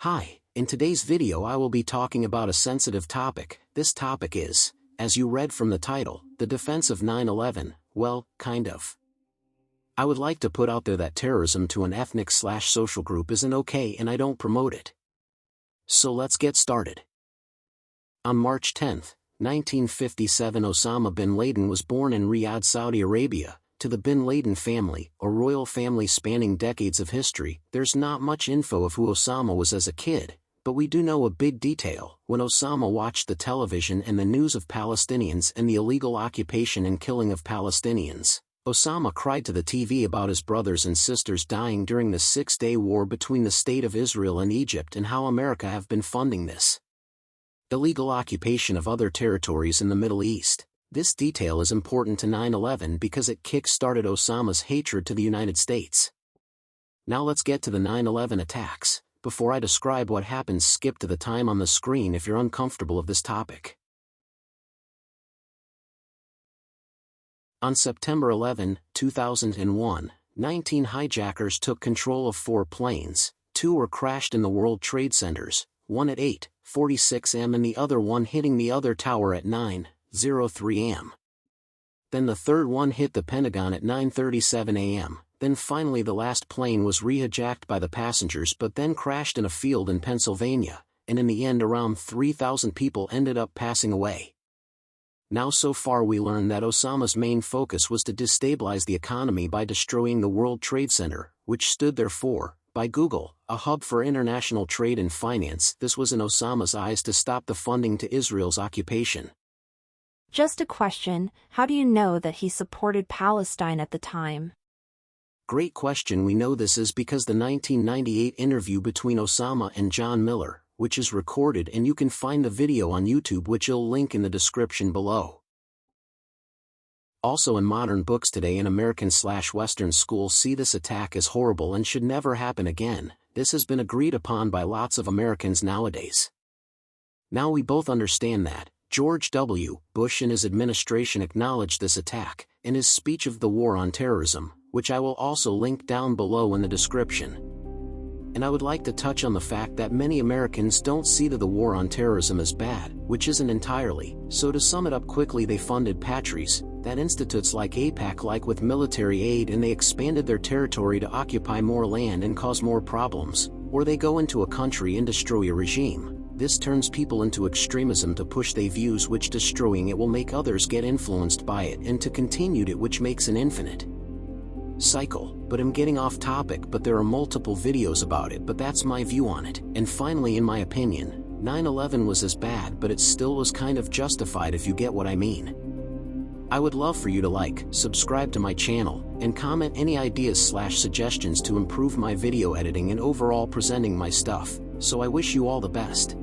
Hi, in today's video I will be talking about a sensitive topic. This topic is, as you read from the title, the defense of 9/11, well, kind of. I would like to put out there that terrorism to an ethnic/social group isn't okay and I don't promote it. So let's get started. On March 10, 1957, Osama bin Laden was born in Riyadh, Saudi Arabia. To the bin Laden family, a royal family spanning decades of history, there's not much info of who Osama was as a kid, but we do know a big detail. When Osama watched the television and the news of Palestinians and the illegal occupation and killing of Palestinians, Osama cried to the TV about his brothers and sisters dying during the Six-Day War between the State of Israel and Egypt and how America have been funding this illegal occupation of other territories in the Middle East. This detail is important to 9/11 because it kick-started Osama's hatred to the United States. Now let's get to the 9/11 attacks. Before I describe what happened, skip to the time on the screen if you're uncomfortable with this topic. On September 11, 2001, 19 hijackers took control of 4 planes. 2 were crashed in the World Trade Centers, one at 8:46 am and the other one hitting the other tower at 9:03 am. Then the third one hit the Pentagon at 9:37 am. Then finally the last plane was rehijacked by the passengers but then crashed in a field in Pennsylvania, and in the end around 3,000 people ended up passing away. Now so far we learned that Osama's main focus was to destabilize the economy by destroying the World Trade Center, which stood there for, by Google, a hub for international trade and finance. This was in Osama's eyes to stop the funding to Israel's occupation. Just a question, how do you know that he supported Palestine at the time? Great question. We know this is because the 1998 interview between Osama and John Miller, which is recorded and you can find the video on YouTube, which I'll link in the description below. Also in modern books today in American/Western schools see this attack as horrible and should never happen again. This has been agreed upon by lots of Americans nowadays. Now we both understand that. George W. Bush and his administration acknowledged this attack in his speech of the war on terrorism, which I will also link down below in the description. And I would like to touch on the fact that many Americans don't see the war on terrorism as bad, which isn't entirely. So to sum it up quickly, they funded Patries, that institutes like AIPAC, like with military aid, and they expanded their territory to occupy more land and cause more problems, or they go into a country and destroy a regime. This turns people into extremism to push their views, which destroying it will make others get influenced by it and to continue it, which makes an infinite cycle. But I'm getting off topic, but there are multiple videos about it, but that's my view on it. And finally, in my opinion, 9/11 was as bad, but it still was kind of justified, if you get what I mean. I would love for you to like, subscribe to my channel, and comment any ideas/suggestions to improve my video editing and overall presenting my stuff. So I wish you all the best.